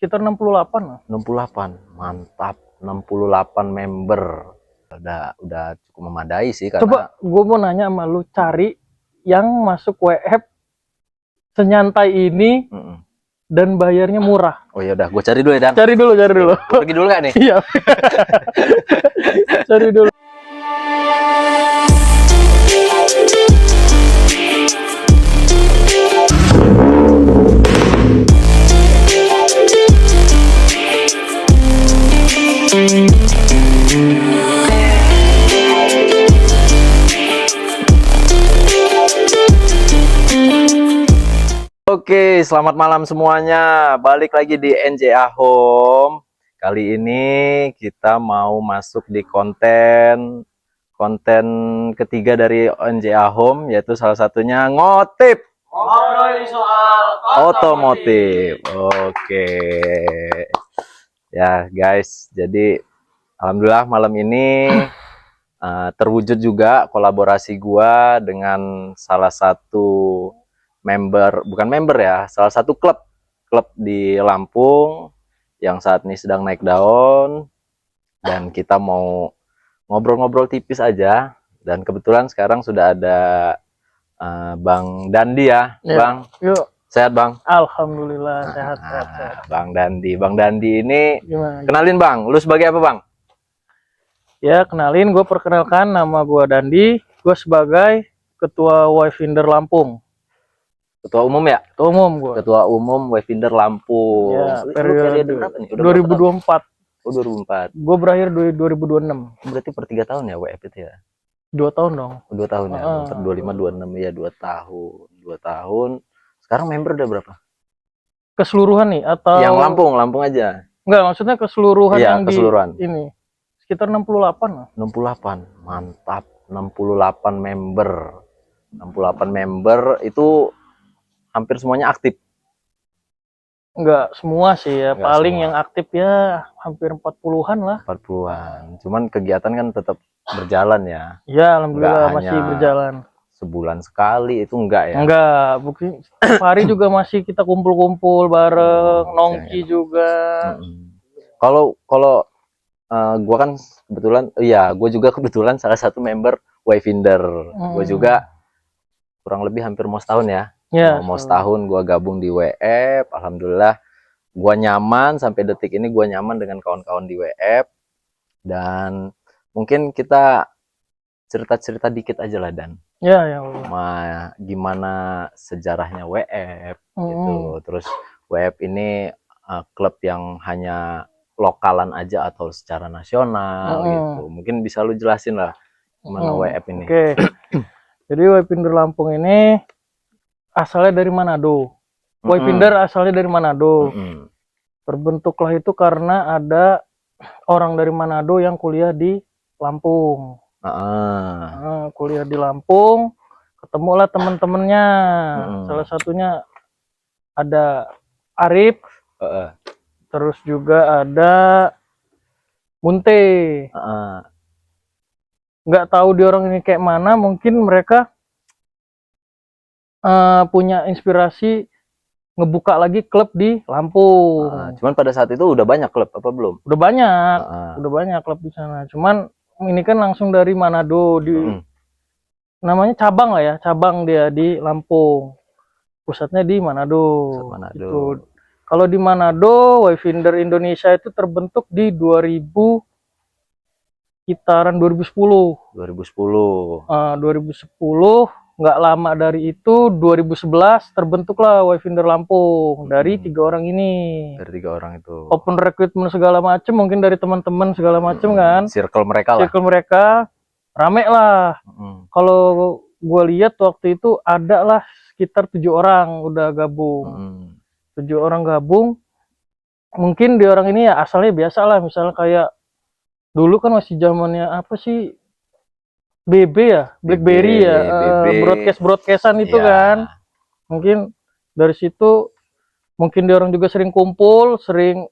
sekitar 68 lah. 68, mantap. 68 member. Udah cukup memadai sih karena. Coba gue mau nanya sama lu, cari yang masuk WF senyantai ini dan bayarnya murah. Oh ya udah, gue cari dulu ya, Dan. Cari dulu. Gue pergi dulu gak nih? Iya. Cari dulu. Oke, selamat malam semuanya. Balik lagi di NJA Home. Kali ini kita mau masuk di konten ketiga dari NJA Home, yaitu salah satunya ngotip soal otomotif. Oke. Ya, guys. Jadi alhamdulillah malam ini terwujud juga kolaborasi gua dengan salah satu bukan member ya, salah satu klub di Lampung yang saat ini sedang naik daun, dan kita mau ngobrol-ngobrol tipis aja. Dan kebetulan sekarang sudah ada Bang Dandi ya. Bang. Yuk. Sehat, Bang? Alhamdulillah sehat. Bang Dandi ini gimana? Kenalin, Bang, lu sebagai apa, Bang? Ya, kenalin, gue perkenalkan, nama gue Dandi. Gue sebagai Ketua Wayfinder Lampung. Ketua umum ya? Ketua umum gue. Ketua umum Wayfinder Lampung. Ya, periode berapa nih? Udah 2024. Oh, 2004. Gue berakhir 2026. Berarti per 3 tahun ya WF itu ya? 2 tahun dong. 2 tahun ya? 25, 26 ya, 2 tahun. 2 tahun. Sekarang member udah berapa? Keseluruhan nih atau? Yang Lampung aja. Enggak, maksudnya keseluruhan iya, yang keseluruhan. di ini. Sekitar 68 lah. 68. Mantap. 68 member. 68 member itu hampir semuanya aktif. Enggak semua sih ya, Enggak paling semua. yang aktif ya hampir 40-an lah. 40-an. Cuman kegiatan kan tetap berjalan ya. Ya, alhamdulillah Enggak masih hanya berjalan. Sebulan sekali itu enggak ya? Enggak, bukti setiap hari juga masih kita kumpul-kumpul bareng, nongki juga. Kalau gua kan kebetulan, gue juga kebetulan salah satu member Wayfinder. Gue juga kurang lebih hampir mau setahun ya. Ya, mau setahun gue gabung di WF. Alhamdulillah gue nyaman sampai detik ini, gue nyaman dengan kawan-kawan di WF. Dan mungkin kita cerita-cerita dikit aja lah, Dan. Ya. Gimana sejarahnya WF gitu. Terus WF ini klub yang hanya lokalan aja atau secara nasional gitu. Mungkin bisa lu jelasin lah gimana WF ini. Oke. Jadi Wayfinder Lampung ini asalnya dari Manado. Wayfinder asalnya dari Manado. Terbentuklah itu karena ada orang dari Manado yang kuliah di Lampung. Kuliah di Lampung, ketemulah teman-temannya. Salah satunya ada Arif, terus juga ada Munte. Nggak tahu di orang ini kayak mana, mungkin mereka punya inspirasi ngebuka lagi klub di Lampung. Cuman pada saat itu udah banyak klub apa belum? Udah banyak klub di sana. Cuman ini kan langsung dari Manado, namanya cabang lah ya, cabang dia di Lampung. Pusatnya di Manado. Gitu. Kalau di Manado, Wayfinder Indonesia itu terbentuk di 2000 sekitaran 2010. 2010, nggak lama dari itu 2011 terbentuklah Wayfinder Lampung dari 3 orang ini. Dari 3 orang itu. Open recruitment segala macam, mungkin dari teman-teman segala macam kan. Circle mereka lah. Circle mereka rame lah. Kalau gue lihat waktu itu ada lah sekitar 7 orang udah gabung. 7 orang gabung. Mungkin di orang ini ya asalnya biasa lah, misalnya kayak dulu kan masih zamannya apa sih, BB ya, BlackBerry ya, broadcastan itu kan. Mungkin dari situ, mungkin dia orang juga sering kumpul, sering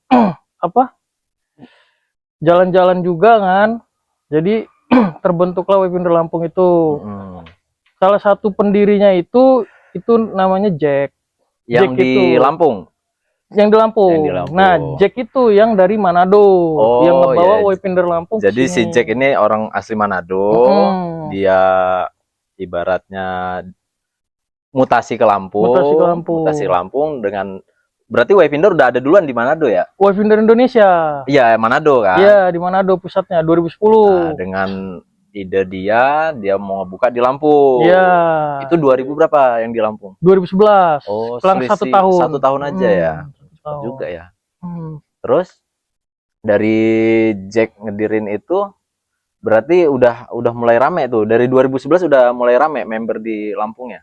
jalan-jalan juga kan. Jadi terbentuklah Wayfinder Lampung itu. Salah satu pendirinya itu namanya Jack. Yang Jack di Lampung. Yang di Lampung. Yang di Lampung. Nah, Jack itu yang dari Manado, yang ngebawa iya. Wayfinder Lampung. Jadi si kesini. Jack ini orang asli Manado, dia ibaratnya mutasi ke Lampung, mutasi ke Lampung dengan berarti Wayfinder udah ada duluan di Manado ya? Wayfinder Indonesia. Iya, Manado kan? Iya, di Manado pusatnya 2010. Nah, dengan ide dia mau ngebuka di Lampung. Iya. Itu 2000 berapa yang di Lampung? 2011. Oh, selang 1 tahun. 1 tahun aja ya. Tahun. Juga ya. Terus dari Jack ngedirin itu berarti udah mulai rame tuh. Dari 2011 udah mulai rame member di Lampung ya?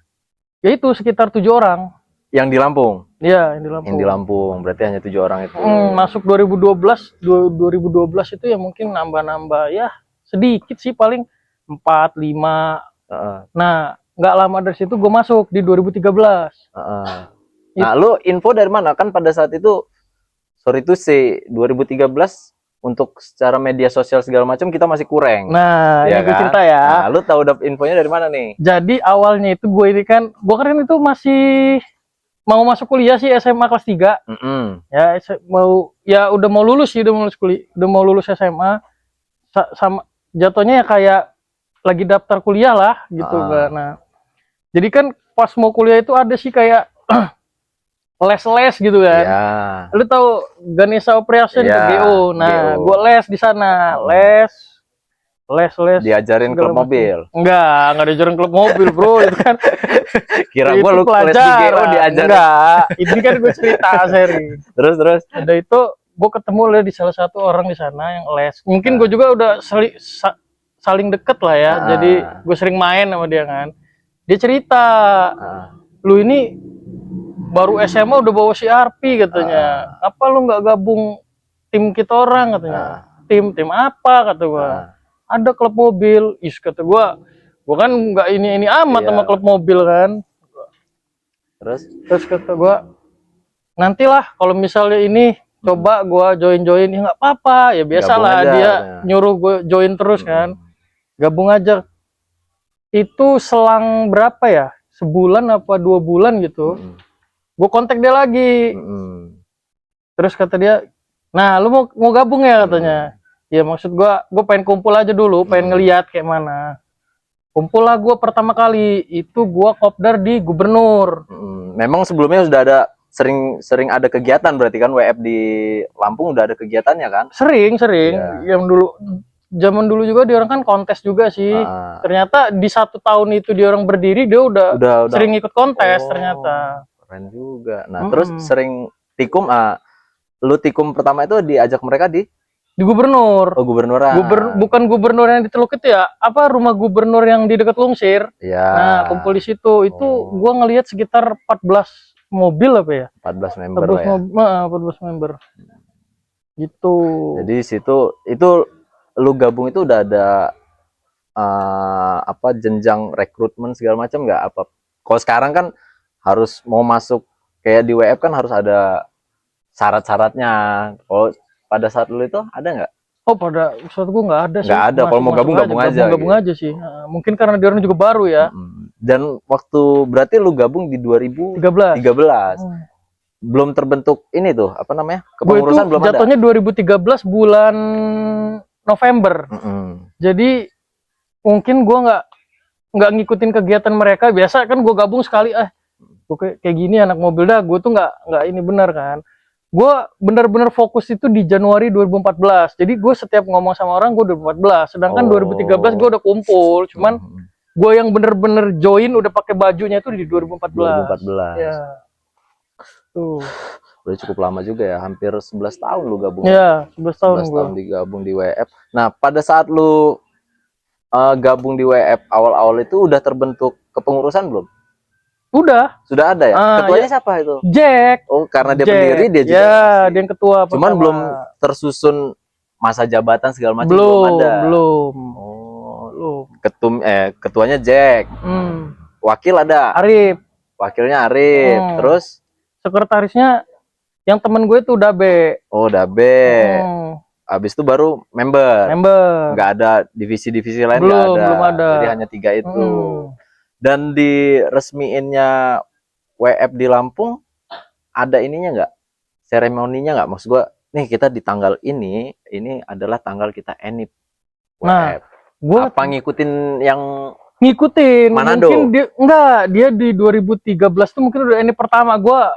Ya itu sekitar 7 orang. Yang di Lampung? Iya, yang di Lampung. Yang di Lampung, berarti hanya 7 orang itu. Masuk 2012 itu ya mungkin nambah-nambah ya sedikit sih, paling 4, 5. Nah, nggak lama dari situ gue masuk di 2013. Nah, lu info dari mana? Kan pada saat itu, sorry to say, 2013 untuk secara media sosial segala macam kita masih kurang. Nah, ya kan? gue cerita ya. Nah, lu tahu infonya dari mana nih? Jadi awalnya itu gue itu masih mau masuk kuliah sih, SMA kelas 3. Ya udah mau lulus sih, udah mau lulus SMA. Sama jatuhnya ya kayak lagi daftar kuliah lah gitu kan. Nah, jadi kan pas mau kuliah itu ada sih kayak les gitu kan. Lu tahu Ganesha Operation GO. Nah, gue les di sana, les diajarin klub mobil. Enggak diajarin klub mobil, bro. Itu kan kira gue lu les di GO diajarin. Enggak, ini kan gue cerita seri. Terus ada itu gue ketemu lah di salah satu orang di sana yang les. Mungkin gue juga udah saling deket lah ya. Jadi gue sering main sama dia kan. Dia cerita, lu ini baru SMA udah bawa CRP katanya. Apa lu nggak gabung tim kita orang katanya? Tim apa kata gue? Ada klub mobil. Kata gue kan nggak ini amat sama klub mobil kan. Terus kata gue, nantilah kalau misalnya ini coba gue join ya nggak apa-apa, ya biasalah dia nyuruh gue join terus kan, gabung aja. Itu selang berapa ya, sebulan apa 2 bulan gitu, gue kontak dia lagi. Terus kata dia, nah lu mau gabung ya katanya. Ya maksud gue pengen kumpul aja dulu, pengen ngeliat kayak mana. Kumpul lah gue pertama kali itu gue kopdar di Gubernur. Memang sebelumnya sudah ada sering ada kegiatan berarti kan, WF di Lampung udah ada kegiatannya kan? Sering. Yang zaman dulu juga dia orang kan kontes juga sih. Ternyata di 1 tahun itu dia orang berdiri, dia udah sering ikut kontes ternyata. Keren juga. Nah, terus sering tikum, lu tikum pertama itu diajak mereka di Gubernur. Gubernuran. Bukan gubernur yang di Teluk itu ya, apa rumah gubernur yang di dekat Lungsir. Nah, kumpul di situ. Itu gua ngelihat sekitar 14 mobil apa ya? 14 member 14 ya. 14 member. Gitu. Jadi situ itu lu gabung itu udah ada jenjang rekrutmen segala macam nggak? Apa kalau sekarang kan harus mau masuk kayak di WF kan harus ada syarat-syaratnya. Kalau pada saat lu itu ada nggak? Oh, pada saat gua nggak ada sih. Nggak ada. Kalau mau gabung aja. Gabung aja sih. Mungkin karena dia orang juga baru ya. Dan waktu berarti lu gabung di 2013. Belum terbentuk ini tuh apa namanya? Kepengurusan belum ada. Jatuhnya 2013 bulan November. Jadi mungkin gua nggak ngikutin kegiatan mereka. Biasa kan gua gabung sekali, gua kayak gini anak mobil dah. Gua tuh nggak ini benar kan. Gue bener-bener fokus itu di Januari 2014. Jadi gue setiap ngomong sama orang gue 2014. Sedangkan 2013 gue udah kumpul. Cuman gue yang bener-bener join udah pakai bajunya itu di 2014. Ya. Tuh. Udah cukup lama juga ya, hampir 11 tahun lu gabung. Iya, 11 tahun 11 tahun digabung di WF. Nah, pada saat lu gabung di WF awal-awal itu udah terbentuk kepengurusan belum? Sudah ada ya? Ketuanya siapa itu? Jack. Oh, karena dia pendiri dia juga. Ya, dia yang ketua. Cuman belum tersusun masa jabatan segala macam belum ada. Belum. Ketuanya Jack. Wakil ada. Arif. Wakilnya Arif. Terus sekretarisnya yang temen gue itu Dabe. Oh, Dabe. Habis itu baru member. Nggak ada divisi-divisi lain, belum ada. Jadi hanya 3 itu. Dan di resmiinnya WF di Lampung ada ininya nggak? seremoninya nggak? Maksud gua, nih kita di tanggal ini adalah tanggal kita enip Nah, WF. gua Apa ngikutin yang ngikutin, Manado? mungkin dia di 2013 tuh mungkin udah ini pertama. Gua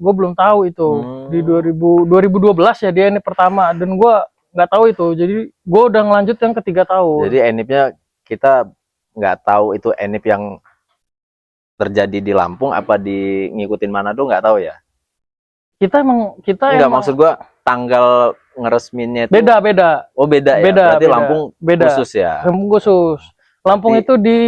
belum tahu itu. Di 2012 ya dia ini pertama, dan gua nggak tahu itu. Jadi gua udah ngelanjut yang ketiga tahun. Jadi enipnya kita nggak tahu itu enip yang terjadi di Lampung apa di ngikutin Manado, nggak tahu ya. kita Nggak, maksud gua tanggal ngeresminnya itu beda. oh beda ya. Beda, Berarti beda. Lampung Beda. khusus ya. Lampung khusus. Lampung Berarti- itu di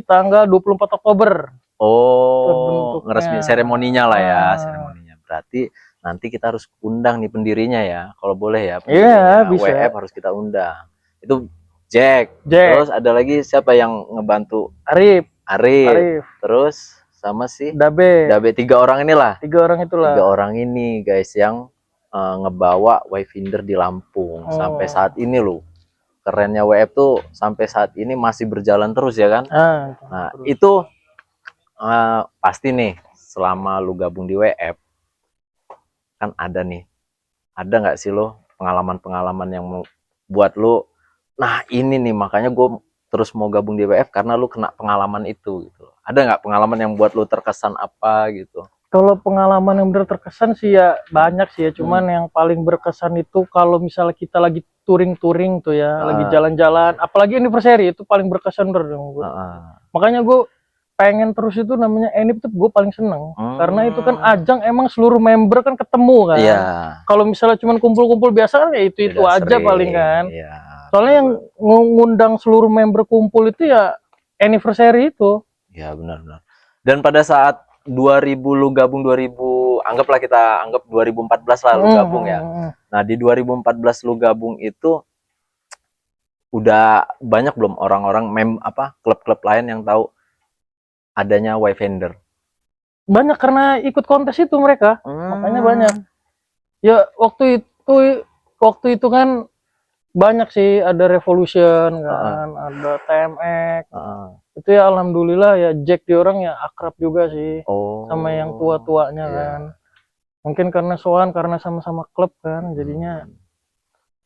tanggal 24 Oktober. Oh, Terbentuknya. ngeresmi seremoninya lah ya, Ah. seremoninya. Berarti nanti kita harus undang nih pendirinya ya, kalau boleh ya. Iya, Pendirinya bisa. WF harus kita undang. Itu Jack. Jack. Terus ada lagi siapa yang ngebantu? Arif. Arif. Terus sama si Dabe. 3 orang inilah. 3 orang itulah. 3 orang ini guys yang ngebawa Wayfinder di Lampung sampai saat ini loh. Kerennya WF tuh sampai saat ini masih berjalan terus ya kan. Nah terus. Itu pasti nih selama lu gabung di WF kan ada nggak sih lo pengalaman-pengalaman yang buat lu, nah ini nih makanya gue terus mau gabung di WF karena lu kena pengalaman itu gitu. Ada nggak pengalaman yang buat lu terkesan apa gitu? Kalau pengalaman yang benar terkesan sih ya banyak sih ya, cuman yang paling berkesan itu kalau misalnya kita lagi touring tuh ya, lagi jalan-jalan, apalagi anniversary itu paling berkesan bener dong gue. Makanya gue pengen terus itu namanya enip tuh gue paling seneng karena itu kan ajang emang seluruh member kan ketemu kan. Kalau misalnya cuman kumpul-kumpul biasa kan ya itu aja sering, paling kan. Soalnya yang ngundang seluruh member kumpul itu ya anniversary itu. Ya benar-benar. Dan pada saat 2000 lu gabung, 2000 anggaplah kita anggap 2014 lah lu gabung ya. Nah di 2014 lu gabung itu udah banyak belum orang-orang klub-klub lain yang tahu adanya Wayfinder? Banyak karena ikut kontes itu mereka, makanya banyak. Ya waktu itu kan banyak sih, ada Revolution kan, ada TMX. Itu ya alhamdulillah ya Jack di orang ya akrab juga sih sama yang tua-tuanya kan. Mungkin karena sama-sama klub kan jadinya.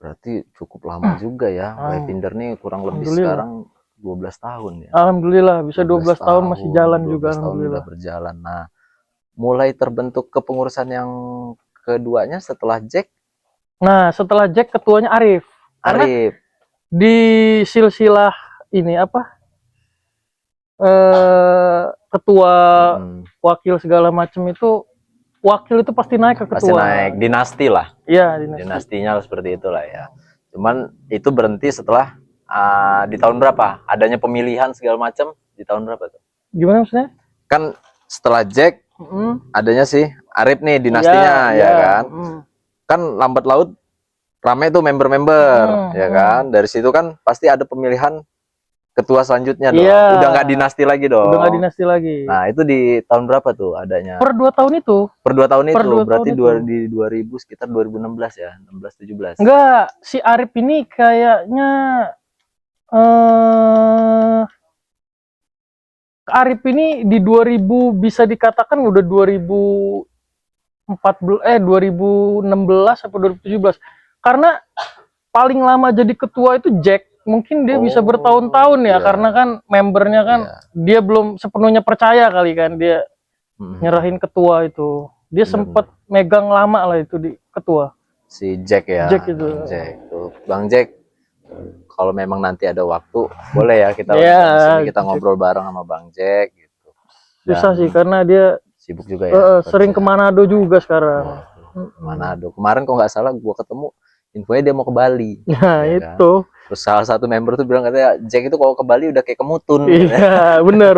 Berarti cukup lama juga ya. Wayfinder nih kurang lebih sekarang 12 tahun ya. Alhamdulillah bisa 12 tahun masih jalan juga alhamdulillah. Berjalan. Nah, mulai terbentuk kepengurusan yang keduanya setelah Jack. Nah, setelah Jack ketuanya Arif. Karena di silsilah ini ketua wakil segala macam itu, wakil itu pasti naik ke ketua. Pasti naik, dinasti lah. Iya, dinastinya seperti itulah ya. Cuman itu berhenti setelah di tahun berapa? Adanya pemilihan segala macam di tahun berapa tuh? Gimana maksudnya? Kan setelah Jack adanya sih Arif nih dinastinya ya kan. Kan lambat laut rame tuh member-member ya kan. Dari situ kan pasti ada pemilihan ketua selanjutnya dong. Udah nggak dinasti lagi dong. Udah nggak dinasti lagi. Nah itu di tahun berapa tuh adanya? Per 2 tahun itu. Per 2 tahun itu. Berarti di 2000 sekitar 2016 ya, 16 17. Enggak, si Arif ini kayaknya Arif ini di 2000 bisa dikatakan udah 2016 atau 2017. Karena paling lama jadi ketua itu Jack. Mungkin dia bisa bertahun-tahun ya, karena kan membernya kan dia belum sepenuhnya percaya kali kan, dia nyerahin ketua itu. Dia sempat megang lama lah itu di ketua. Si Jack ya. Jack itu. Jack tuh. Bang Jack, kalau memang nanti ada waktu, boleh ya kita ngobrol bareng sama Bang Jack gitu. Susah sih karena dia sibuk juga ya. Sering ke Manado juga sekarang. Manado. Kemarin kok nggak salah gua ketemu infonya dia mau ke Bali. Nah, ya itu. Kan? Terus salah satu member tuh bilang katanya Jack itu kalau ke Bali udah kayak kemutun. Iya, benar.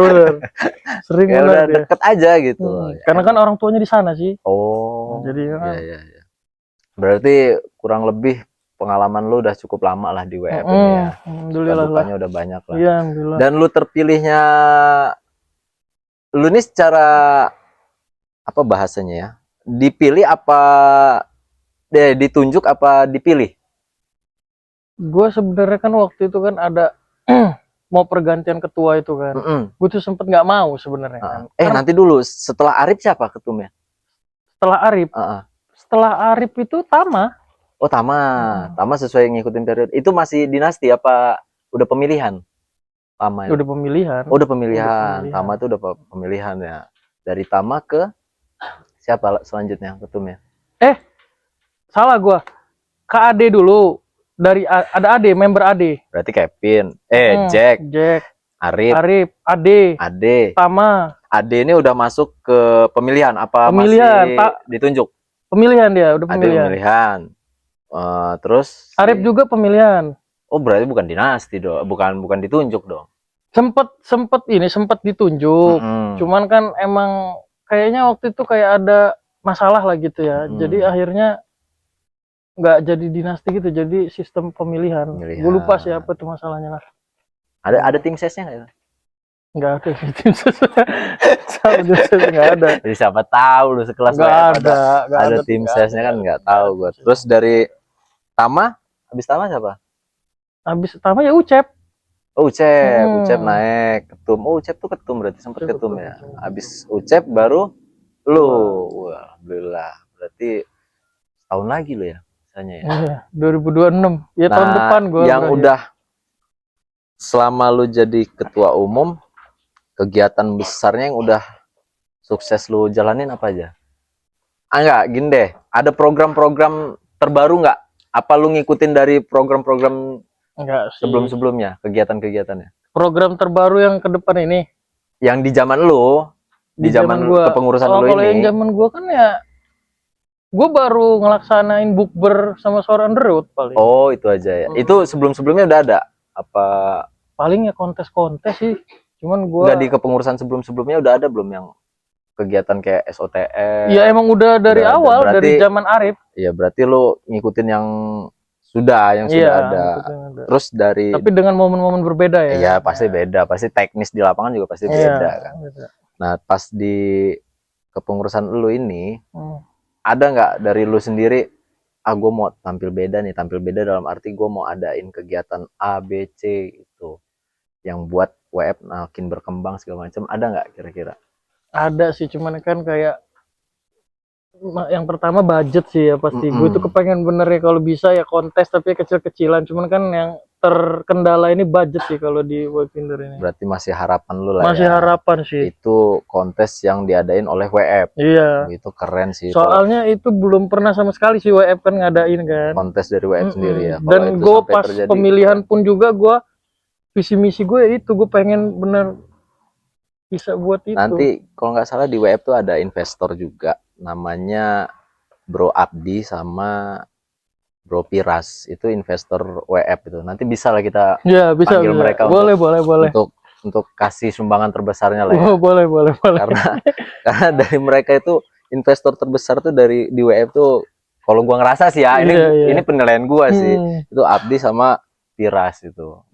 Sering ya udah deket aja gitu. Karena kan orang tuanya di sana sih. Jadi iya. Berarti kurang lebih pengalaman lu udah cukup lama lah di WF ini ya. Alhamdulillah lah. Udah banyak lah. Iya, alhamdulillah. Dan lu terpilihnya, lu nih secara apa bahasanya ya? Dipilih apa ditunjuk apa dipilih? Gue sebenarnya kan waktu itu kan ada mau pergantian ketua itu kan. Gue tuh sempet nggak mau sebenarnya kan. Nanti dulu setelah Arif siapa ketumnya? Setelah Arif. setelah Arif itu Tama. Oh, Tama. Tama sesuai ngikutin periode. Itu masih dinasti apa udah pemilihan? Tama. Udah pemilihan. Oh, udah pemilihan. Tama itu udah pemilihan ya. Dari Tama ke siapa selanjutnya ketumnya? Salah gua. Ke Ade dulu. Ada Ade, member Ade. Berarti Kevin, Jack, Arif, Ade, Tama. Ade ini udah masuk ke pemilihan apa Pemilihan, masih ditunjuk? Pemilihan dia, udah Ade pemilihan. pemilihan. Terus Arif juga pemilihan. Oh, berarti bukan dinasti dong, bukan ditunjuk dong. Sempet ditunjuk. Cuman kan emang kayaknya waktu itu kayak ada masalah lah gitu ya. Jadi akhirnya nggak jadi dinasti gitu, jadi sistem pemilihan. Gue lupa sih apa tuh masalahnya lah. Ada tim sesnya nggak? Nggak ada tim ses. Nggak ada. Jadi siapa tahu lu sekelas nggak ada tim sesnya kan nggak tahu gue. Terus dari Tama, habis Tama siapa? Habis Tama ya Ucep. Oh, Ucep naik ketum. Oh, Ucep tuh ketum berarti sempat ketum ya. Habis Ucep baru lu. Wah, alhamdulillah. Berarti tahun lagi lo ya. Ya. Iya, 2026 ya. Tahun depan gue yang udah selama lu jadi ketua umum, kegiatan besarnya yang udah sukses lu jalanin apa aja? Enggak, gini deh, ada program-program terbaru nggak? Apa lu ngikutin dari program-program sebelum-sebelumnya, kegiatan-kegiatannya? Program terbaru yang ke depan ini? Yang di zaman lu, di zaman kepengurusan lu ini? Kalau yang zaman gua kan ya gue baru ngelaksanain bukber sama Suara Underwood paling. Oh, itu aja ya. Itu sebelum-sebelumnya udah ada? Apa? Paling ya kontes-kontes sih. Cuman gue nggak di kepengurusan sebelum-sebelumnya udah ada belum yang kegiatan kayak SOTR? Iya, emang udah dari awal, berarti, dari zaman Arif. Iya, berarti lu ngikutin yang sudah ada. Terus dari tapi dengan momen-momen berbeda ya. Iya, pasti beda. Pasti teknis di lapangan juga pasti beda kan. Beda. Nah, pas di kepengurusan lu ini ada nggak dari lu sendiri, gue mau tampil beda nih, tampil beda dalam arti gue mau adain kegiatan A, B, C gitu, yang buat WF makin berkembang segala macam, ada nggak kira-kira? Ada sih, cuman kan kayak yang pertama budget sih ya pasti. Gue tuh kepengen bener ya kalau bisa ya kontes tapi kecil-kecilan, cuman kan yang terkendala ini budget sih kalau di Wayfinder ini. Berarti masih harapan lu lah. Masih harapan sih. Itu kontes yang diadain oleh WF. Iya. Itu keren sih. Soalnya itu belum pernah sama sekali sih WF kan ngadain kan. Kontes dari WF sendiri ya. Dan gue pas pemilihan pun juga gue visi misi gue ya itu, gue pengen bener bisa buat itu. Nanti kalau nggak salah di WF tuh ada investor juga, namanya Bro Abdi sama Bro Piras, itu investor WF itu. Nanti bisa lah kita panggil mereka boleh. Untuk kasih sumbangan terbesarnya lah ya. Boleh. Karena dari mereka itu investor terbesar tuh dari di WF tuh, kalau gua ngerasa sih ya, ini penilaian gua sih. Itu Abdi sama Piras itu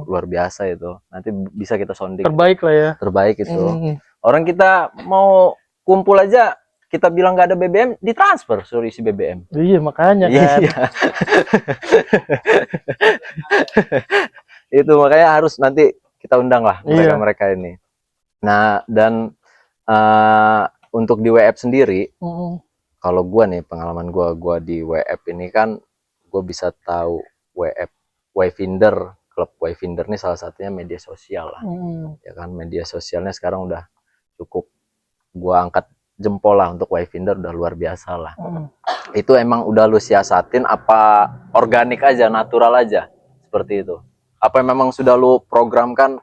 luar biasa itu. Nanti bisa kita sounding. Terbaik lah ya. Terbaik itu. Orang kita mau kumpul aja, kita bilang nggak ada BBM, ditransfer suruh isi BBM. Iya, makanya kan. Iya. Itu makanya harus nanti kita undang lah mereka ini. Nah, dan untuk di WF sendiri, kalau gua nih pengalaman gua di WF ini kan, gua bisa tahu Wayfinder, klub Wayfinder nih salah satunya media sosial lah. Ya kan, media sosialnya sekarang udah cukup gua angkat jempol lah untuk Wayfinder, udah luar biasa lah. Itu emang udah lu siasatin apa organik aja, natural aja seperti itu? Apa memang sudah lu programkan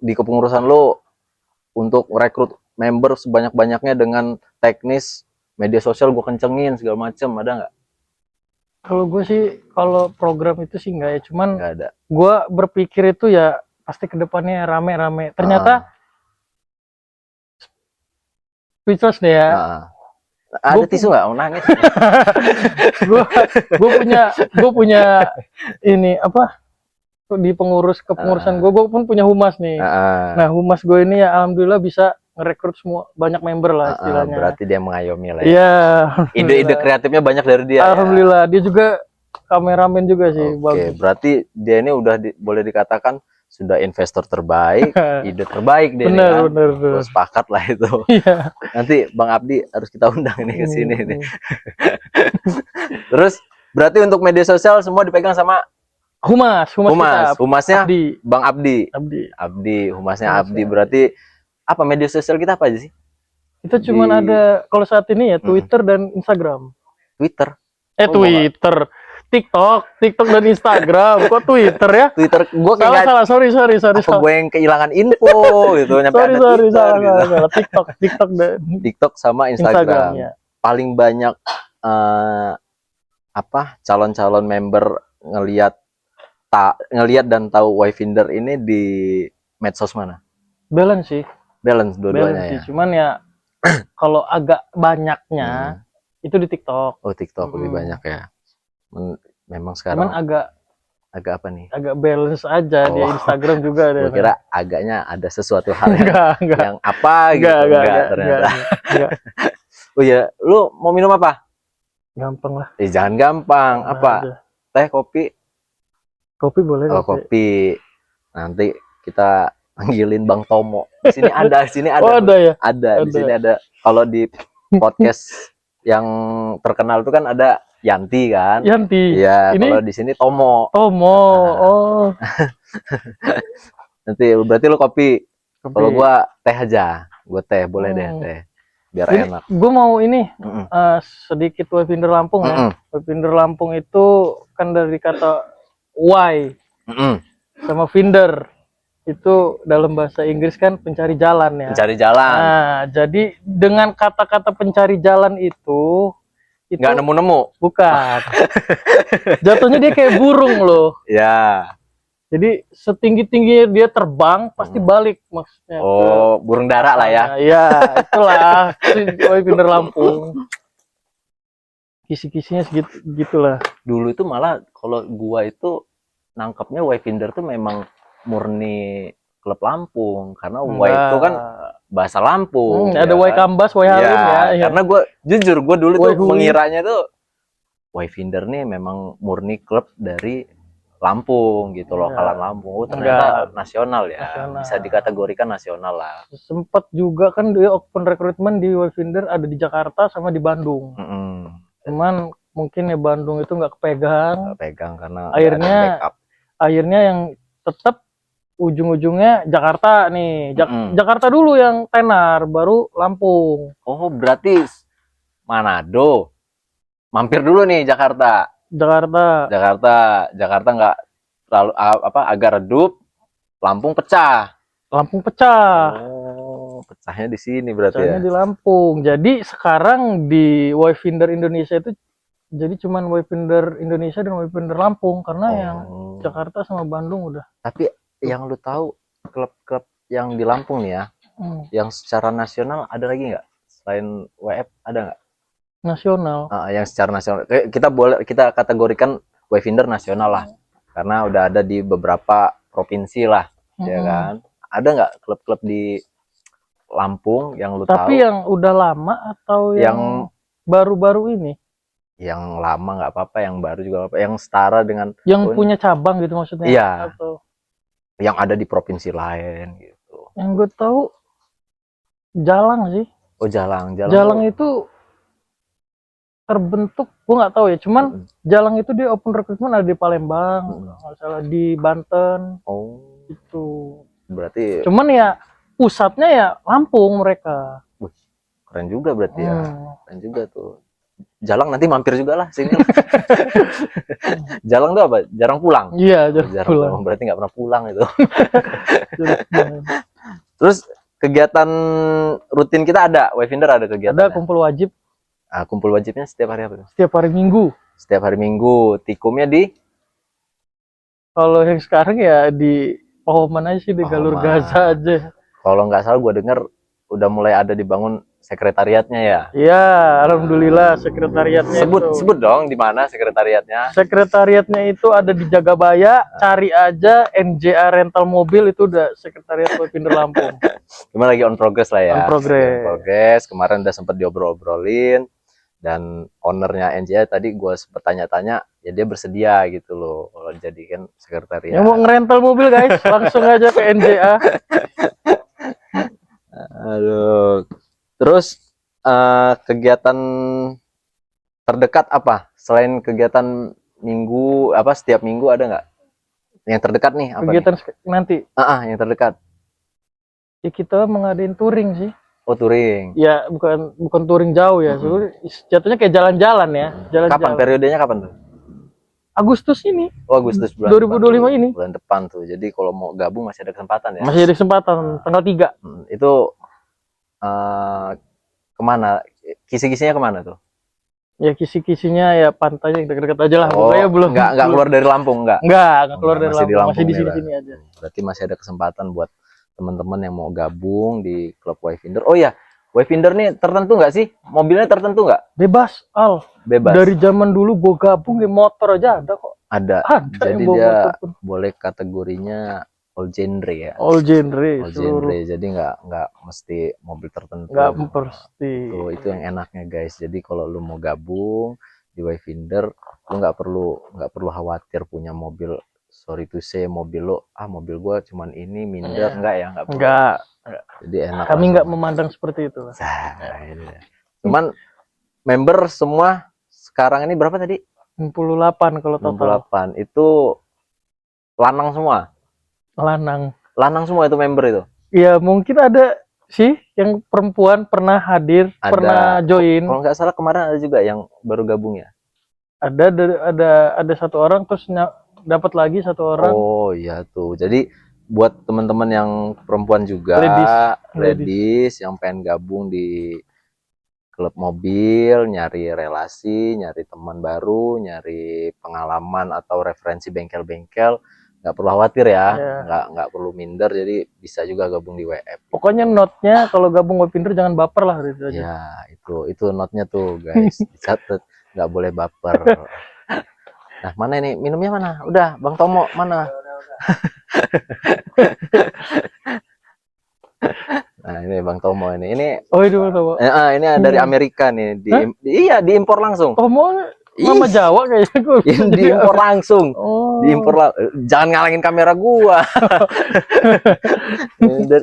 di kepengurusan lu untuk rekrut member sebanyak-banyaknya dengan teknis media sosial gue kencengin segala macem, ada nggak? Kalau gue sih, kalau program itu sih nggak ya, cuman nggak ada. Gue berpikir itu ya pasti kedepannya rame-rame. Ternyata speechless deh ya. Ada tisu nggak? Nangis. gue punya ini apa di kepengurusan gue pun punya humas nih. Nah, humas gue ini ya alhamdulillah bisa ngerekrut semua banyak member lah istilahnya. Berarti dia mengayomi lah ya. Iya. Ide-ide kreatifnya banyak dari dia. Alhamdulillah, dia juga kameramen juga sih. Oke, berarti dia ini udah boleh dikatakan sudah investor terbaik, ide terbaik deh, kan? bener. Gua sepakat lah itu. Iya. Nanti Bang Abdi harus kita undang ini ke sini nih. Terus berarti untuk media sosial semua dipegang sama humasnya Abdi. Bang Abdi. Humasnya Abdi. Berarti apa media sosial kita apa aja sih? Kita cuman ada kalau saat ini ya Twitter dan Instagram. Twitter. Twitter. TikTok dan Instagram. Kok Twitter ya? Twitter gua kayak salah. Sorry. Gue yang kehilangan info gitu nyampe sorry, salah. TikTok sama Instagram. Ya. Paling banyak calon-calon member ngelihat dan tahu Wayfinder ini di medsos mana? Balance sih. Balance dua-duanya ya. Cuman ya kalau agak banyaknya itu di TikTok. Oh, TikTok lebih banyak ya. Memang sekarang cuman agak apa nih? Agak balance aja di Instagram juga ada. Gue kira agaknya ada sesuatu hal yang apa gitu. Enggak ternyata. Enggak. Oh ya, lu mau minum apa? Gampang lah. Jangan gampang. Apa? Aja. Teh, kopi? Kopi boleh. Oh, kopi. Nanti kita panggilin Bang Tomo. Di sini ada, Oh, ada ya? Ada. Di sini ada. Kalau di podcast yang terkenal itu kan ada Yanti kan? Yanti. Iya, kalau di sini Tomo. Oh. Nanti berarti lu kopi. Kalau gua teh aja. Gua teh, boleh deh teh. Biar enak. Gue mau ini sedikit Wayfinder Lampung ya. Wayfinder Lampung itu kan dari kata why sama finder. Itu dalam bahasa Inggris kan pencari jalan ya. Pencari jalan. Nah, jadi dengan kata-kata pencari jalan itu nggak nemu-nemu. Bukan. Jatuhnya dia kayak burung loh. Ya. Jadi setinggi-tinggi dia terbang pasti balik maksudnya. Oh, burung dara lah ya. Iya, itulah Wayfinder Lampung. Kisi-kisinya segitulah. Dulu itu malah kalau gua itu nangkapnya Wayfinder tuh memang murni klub Lampung karena Way itu kan bahasa Lampung. Ada Way Kambas, Way Halim ya. Karena gue jujur dulu tuh mengiranya tuh Wayfinder nih memang murni klub dari Lampung gitu, lokalan Lampung. Oh, ternyata nasional ya. Bisa dikategorikan nasional lah. Sempet juga kan dia open recruitment di Wayfinder ada di Jakarta sama di Bandung. Cuman mungkin ya Bandung itu nggak kepegang. Karena akhirnya yang tetap ujung-ujungnya Jakarta nih. Jakarta dulu yang tenar, baru Lampung. Oh, berarti Manado. Mampir dulu nih Jakarta nggak terlalu agak redup. Lampung pecah. Oh, pecahnya di sini berarti. Pecahnya di Lampung. Jadi sekarang di Wayfinder Indonesia itu jadi cuman Wayfinder Indonesia dan Wayfinder Lampung karena yang Jakarta sama Bandung udah. Tapi yang lu tahu klub-klub yang di Lampung nih ya, yang secara nasional ada lagi nggak? Selain WF ada nggak? Nasional. Yang secara nasional kita kategorikan Wayfinder nasional lah, karena udah ada di beberapa provinsi lah, ya kan? Ada nggak klub-klub di Lampung yang lu tahu? Tapi yang udah lama atau yang baru-baru ini? Yang lama nggak apa-apa, yang baru juga apa? Yang setara dengan yang punya cabang gitu maksudnya? Iya. Atau yang ada di provinsi lain gitu. Yang gue tahu Jalang sih. Oh, Jalang itu terbentuk, gue nggak tahu ya. Cuman Jalang itu dia open recruitment ada di Palembang, nggak salah di Banten. Oh, itu. Berarti. Cuman ya pusatnya ya Lampung mereka. Keren juga berarti ya. Keren juga tuh. Jalang nanti mampir juga lah sini. Jalang tuh apa? Jarang pulang. Iya, jarang pulang. Berarti nggak pernah pulang itu. Terus kegiatan rutin kita ada, Wayfinder ada kegiatan. Ada kumpul wajib. Kumpul wajibnya setiap hari apa? Setiap hari Minggu. Setiap hari Minggu. Tikumnya di? Kalau yang sekarang ya di Pahoman aja sih, di Galur Gaza aja. Kalau nggak salah gue denger udah mulai ada dibangun sekretariatnya ya. Iya, alhamdulillah sekretariatnya. Sebut dong di mana sekretariatnya. Sekretariatnya itu ada di Jagabaya, cari aja NJA Rental Mobil, itu udah sekretariat Wayfinder Lampung. Cuma lagi on progress lah ya. On progress. Kemarin udah sempat diobrol-obrolin dan ownernya NJA tadi gue sempet tanya-tanya, ya dia bersedia gitu loh kalau dijadikan sekretariat. Yang mau ngerental mobil guys, langsung aja ke NJA. Aduh. Terus kegiatan terdekat apa? Selain kegiatan minggu apa setiap minggu ada nggak? Yang terdekat nih apa Kegiatan nih? nanti. Yang terdekat. Ya kita mengadain touring sih. Oh, touring. Ya bukan touring jauh ya. Sebenarnya jatuhnya kayak jalan-jalan ya. Kapan periodenya kapan tuh? Agustus ini. Oh, Agustus bulan 2025 depan, ini. Bulan depan tuh. Jadi kalau mau gabung masih ada kesempatan ya. Masih ada kesempatan tanggal 3. Itu kemana? Kisi-kisinya kemana tuh? Ya kisi-kisinya ya pantainya dekat-dekat aja lah. Oh, pokoknya belum nggak keluar dari Lampung nggak? Nggak keluar dari Masih di Lampung. Masih di nih, sini-sini aja. Berarti masih ada kesempatan buat teman-teman yang mau gabung di klub Wayfinder. Oh ya, Wayfinder nih tertentu nggak sih? Mobilnya tertentu nggak? Bebas, Al. Bebas. Dari zaman dulu gue gabung ya motor aja ada kok. Ada. Jadi yang dia boleh kategorinya all genre ya. All genre. All genre. Jadi nggak mesti mobil tertentu. Nggak mesti. Tuh, itu yang enaknya guys. Jadi kalau lu mau gabung di Wayfinder, lu nggak perlu khawatir punya mobil. Sorry to say, mobil gua cuman ini minder, nggak perlu. Nggak. Jadi enak. Kami nggak memandang seperti itu. Cuman member semua sekarang ini berapa tadi? 68 kalau total. 68 itu lanang semua. Lanang semua itu member itu. Iya mungkin ada sih yang perempuan pernah hadir, pernah join. Kalau nggak salah kemarin ada juga yang baru gabung ya. Ada satu orang terus dapat lagi satu orang. Oh iya tuh. Jadi buat teman-teman yang perempuan juga, ladies yang pengen gabung di klub mobil, nyari relasi, nyari teman baru, nyari pengalaman atau referensi bengkel-bengkel, nggak perlu khawatir ya, nggak perlu minder, jadi bisa juga gabung di WF. Pokoknya notnya kalau gabung Wayfinder jangan baper lah gitu aja. Ya itu notnya tuh guys, dicatat, nggak boleh baper. Nah mana ini minumnya mana? Udah Bang Tomo mana? Nah ini Bang Tomo ini. Oh itu Bang Tomo. Ini dari Amerika nih, diimpor langsung. Tomo Mama Jawa kayaknya gue. Diimpor langsung. Jangan ngalangin kamera gua.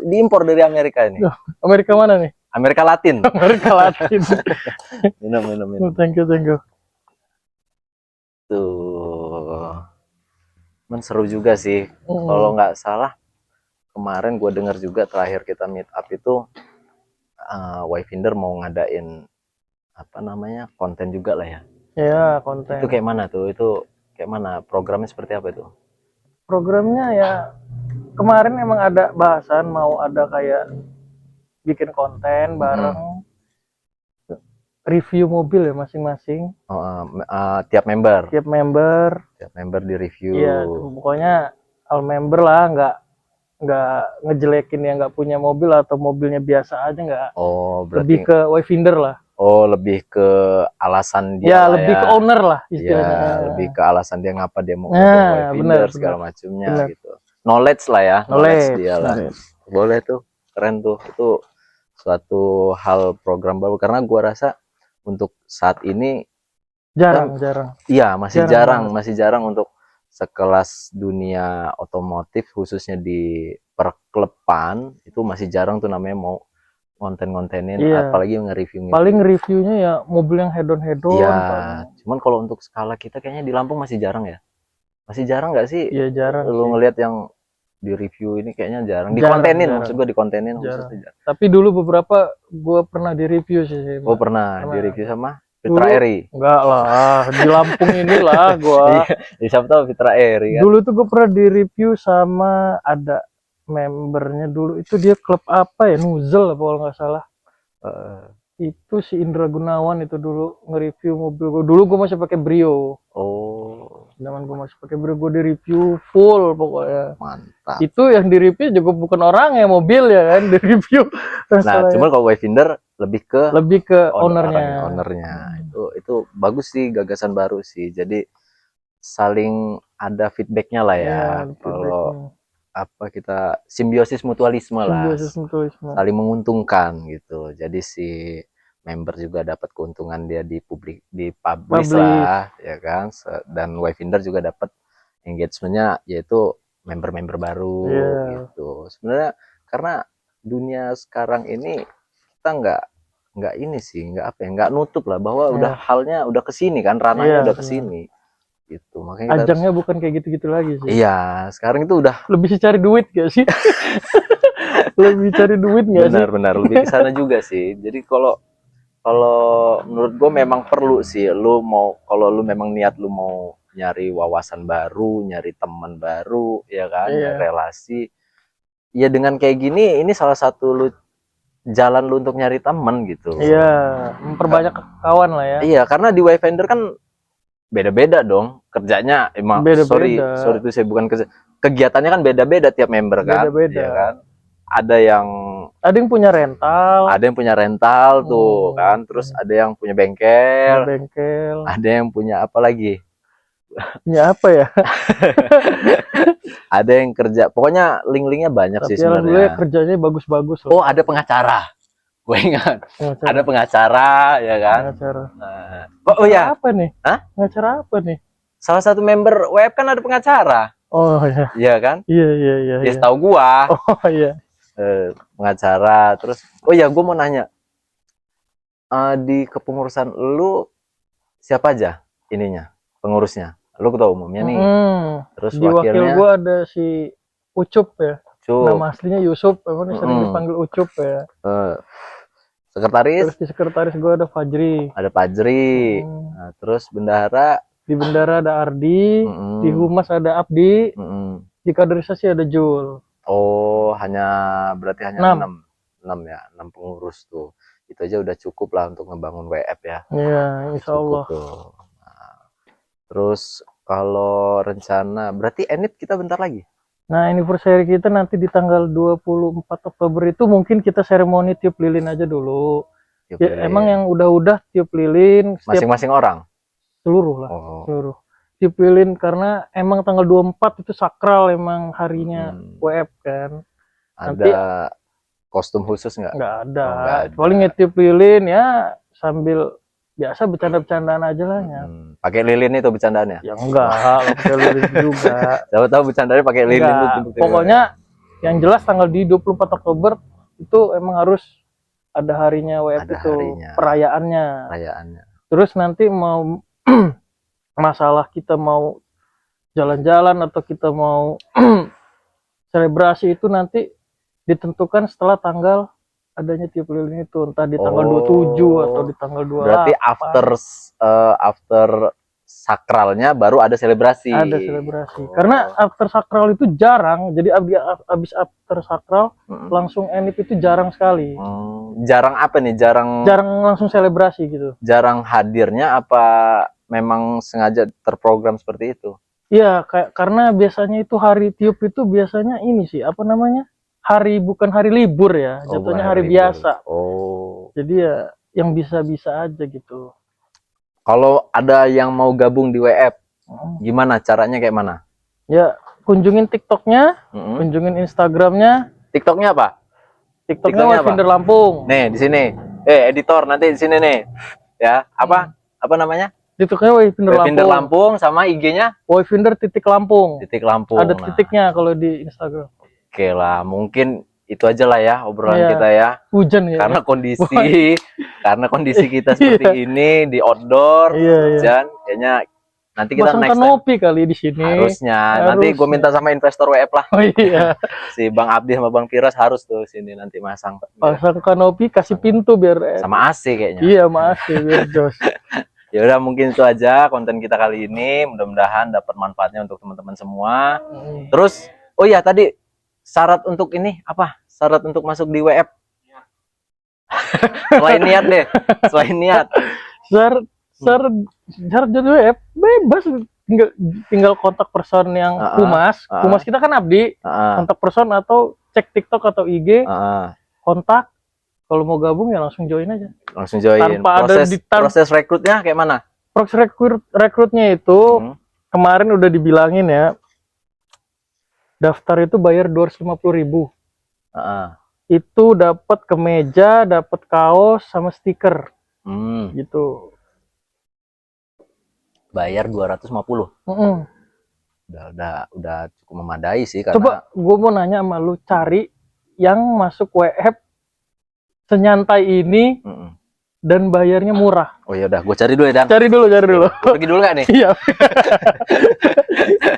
Diimpor dari Amerika ini. Amerika mana nih? Amerika Latin. Amerika Latin. minum. Thank you. Tuh. Seru juga sih. Kalau nggak salah kemarin gue dengar juga terakhir kita meet up itu Wayfinder mau ngadain apa namanya konten juga lah ya. Ya konten. Itu kayak mana tuh? Itu kayak mana? Programnya seperti apa itu? Programnya ya kemarin emang ada bahasan mau ada kayak bikin konten bareng review mobil ya masing-masing. Tiap member di review. Iya, pokoknya all member lah, nggak ngejelekin yang nggak punya mobil atau mobilnya biasa aja, nggak. Berarti lebih ke Wayfinder lah. Lebih ke alasan dia. Ya, lebih ke owner lah istilahnya. Ya, lebih ke alasan dia ngapa dia mau Wayfinder segala macamnya gitu. Knowledge lah ya, knowledge dia lah. Boleh tuh, keren tuh. Itu suatu hal program baru karena gua rasa untuk saat ini jarang. Iya, masih jarang untuk sekelas dunia otomotif khususnya di perklepan itu masih jarang tuh namanya mau konten-kontenin, apalagi nge-review. Paling reviewnya ya mobil yang head on. Iya, cuman kalau untuk skala kita kayaknya di Lampung masih jarang ya. Masih jarang nggak sih? Iya jarang. Lu ngelihat yang di review ini kayaknya jarang. Dikontenin, maksud gue dikontenin. Tapi dulu beberapa gue pernah di review sih. Oh pernah di review sama Fitra Eri? Enggak lah, di Lampung inilah gue. Siapa tahu Fitra Eri kan? Dulu tuh gue pernah di review sama ada membernya dulu, itu dia klub apa ya, Nuzel kalau nggak salah. Itu si Indra Gunawan itu dulu nge-review mobil gue. Dulu gue masih pakai Brio. Zaman gue masih pakai Brio, gue di review full pokoknya. Mantap. Itu yang di review juga bukan orang ya, mobil ya kan, di review. Nah, cuma kalau Wayfinder lebih ke ownernya. Itu bagus sih, gagasan baru sih. Jadi saling ada feedbacknya lah ya. Kalau kita simbiosis mutualisme lah. Saling menguntungkan gitu. Jadi si member juga dapat keuntungan, dia dipublish lah ya kan, dan Wayfinder juga dapat engagementnya yaitu member-member baru gitu. Sebenarnya karena dunia sekarang ini kita nggak ini sih, nggak apa ya, nggak nutup lah bahwa udah halnya udah kesini kan, ranahnya udah kesini gitu. Makanya ajangnya bukan kayak gitu-gitu lagi sih. Iya, sekarang itu udah lebih cari duit gak sih? Lebih cari duit gak sih? Benar lebih ke sana juga sih. Jadi kalau menurut gue memang perlu sih, kalau lu memang niat lu mau nyari wawasan baru, nyari teman baru, ya kan, nyari relasi. Ya dengan kayak gini, ini salah satu jalan lu untuk nyari teman gitu. Iya, memperbanyak kawan lah ya. Iya, karena di Wayfinder kan beda-beda dong kerjanya. Emang sorry itu saya bukan kegiatannya kan beda-beda tiap member kan. Beda-beda. Ya kan? Ada yang punya rental, tuh kan, terus ada yang punya bengkel, ada yang punya apa lagi? Punya apa ya? Ada yang kerja, pokoknya link-linknya banyak sih sebenarnya. Kerjanya bagus-bagus. Oh, ada pengacara, gue ingat. Ada pengacara, ya kan? Pengacara. Oh ya. Apa nih? Hah? Pengacara apa nih? Salah satu member web kan ada pengacara. Oh iya. Iya kan? Iya. Ya tahu gua. Oh iya. Pengacara, terus oh ya, gue mau nanya, di kepengurusan lu siapa aja ininya pengurusnya? Lu ketua umumnya nih, terus di wakil gue ada si Ucup ya, nama aslinya Yusuf, emang sering dipanggil Ucup ya. Sekretaris? Terus di sekretaris gue ada Fajri. Nah, terus bendahara? Di bendahara ada Ardi, di humas ada Abdi, di kaderisasi ada Jul. Oh, berarti hanya 6 ya, 6 pengurus tuh. Itu aja udah cukup lah untuk ngebangun WF ya. Iya, insya Allah. Nah, terus kalau rencana, berarti Enit kita bentar lagi. Nah, anniversary kita nanti di tanggal 24 Oktober itu mungkin kita seremoni tiup lilin aja dulu. Emang yang udah tiup lilin. Masing-masing orang? Seluruh lah, seluruh. Tiup lilin karena emang tanggal 24 itu sakral, emang harinya WF kan. Ada kostum khusus nggak? Nggak ada. Paling tiup lilin ya sambil biasa bercanda-bercandaan aja lah ya. Pakai lilin itu bercandaannya? Ya enggak, pakai lilin juga. Siapa tahu bercandanya pakai lilin itu. Pokoknya yang jelas tanggal di 24 Oktober itu emang harus ada harinya WF itu, perayaannya. Terus nanti mau masalah kita mau jalan-jalan atau kita mau selebrasi itu nanti ditentukan setelah tanggal adanya tiup lilin itu, entah di tanggal 27 atau di tanggal 28. Berarti after sakralnya baru ada selebrasi. Ada selebrasi. Karena after sakral itu jarang, jadi abis after sakral langsung enip itu jarang sekali. Jarang apa nih? Jarang langsung selebrasi gitu. Jarang hadirnya apa memang sengaja terprogram seperti itu? Iya, karena biasanya itu hari tiup itu biasanya ini sih, apa namanya? Bukan hari libur ya, jatuhnya hari biasa. Jadi ya yang bisa-bisa aja gitu. Kalau ada yang mau gabung di WF, gimana caranya, kayak mana? Ya, kunjungin TikToknya, kunjungin Instagramnya. TikToknya apa? TikToknya Wayfinder Lampung. Nih di sini. Editor nanti di sini nih. Ya, apa namanya? TikToknya Wayfinder Lampung, sama IG-nya Wayfinder.Lampung. Ada titiknya kalau di Instagram. Oke lah, mungkin itu aja lah ya obrolan kita ya. Hujan ya. Karena kondisi kita seperti ini di outdoor, hujan, kayaknya nanti kita pasang kanopi kali di sini. Harusnya. Nanti gue minta sama investor WF lah. Oh iya. Si Bang Abdi sama Bang Firas harus tuh sini nanti pasang kanopi, kasih pintu biar sama AC kayaknya. Iya, sama AC biar jos. Ya udah, mungkin itu aja konten kita kali ini. Mudah-mudahan dapat manfaatnya untuk teman-teman semua. Terus, oh ya tadi syarat untuk ini apa? Syarat untuk masuk di WF. Selain niat deh, selain niat. Syarat jadi WF bebas, tinggal kontak person yang humas. Humas kita kan Abdi. Kontak person atau cek TikTok atau IG. Kontak. Kalau mau gabung ya langsung join aja. Langsung join. Tanpa proses rekrutnya kayak mana? Proses rekrutnya itu kemarin udah dibilangin ya. Daftar itu bayar 250.000. Itu dapat kemeja, dapat kaos sama stiker. gitu. Bayar 250. Mm-mm. Udah cukup memadai sih, karena Coba gue mau nanya sama lu, cari yang masuk WF senyantai ini dan bayarnya murah. Oh ya udah, gue cari dulu ya, Dan. Cari dulu. Gue pergi dulu gak nih? Iya.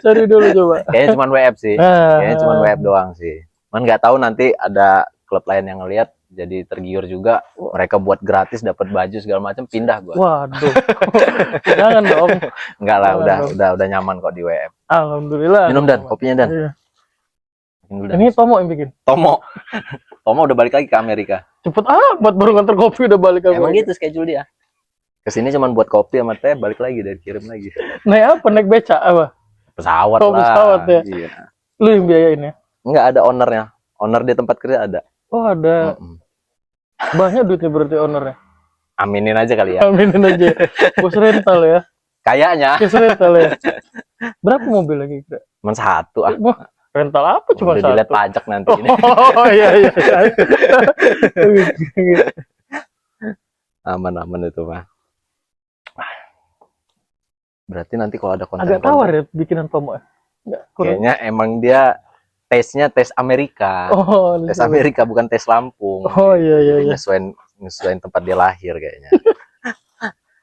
Cari dulu coba. Kayaknya cuma WF sih. Kayaknya cuma WF doang sih. Man nggak tahu nanti ada klub lain yang ngelihat jadi tergiur juga, mereka buat gratis dapat baju segala macam, pindah gua. Waduh. Jangan dong. Enggak lah, udah nyaman kok di WF. Alhamdulillah. Minum Dan, kopinya Dan. Iya. Minum, Dan. Ini Tomo yang bikin. Tomo udah balik lagi ke Amerika. Cepet amat baru nganter kopi udah balik ke Emang Amerika. gitu schedule dia. Kesini cuman buat kopi sama teh, balik lagi dan kirim lagi. Naik apa? Naik beca apa? Pesawat Oh, lah. pesawat ya. Iya. Lu yang biayain ya? Enggak, ada ownernya. Owner di tempat kerja ada. Oh ada. Banyak duitnya berarti ownernya. Aminin aja kali ya. Aminin aja. Bos rental ya. Kayaknya. Bos rental ya. Berapa mobil lagi kira? Cuman satu ah. Wah, rental apa cuma Udah satu? dilihat pajak nanti ini. Oh iya. Aman itu mah. Berarti nanti kalau ada konten Agak tawar ya bikinan Tomo. Kayaknya emang dia tesnya tes Amerika. Oh, tes Amerika bukan tes Lampung. Oh iya. Nyesuaiin tempat dia lahir kayaknya.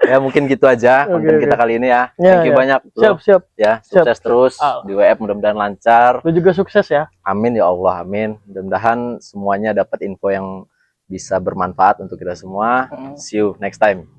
Ya mungkin gitu aja konten kita kali ini ya. Ya, Thank you banyak. Siap. Ya, sukses terus di WF, mudah-mudahan lancar. Lu juga sukses ya. Amin ya Allah, amin. Mudah-mudahan semuanya dapat info yang bisa bermanfaat untuk kita semua. See you next time.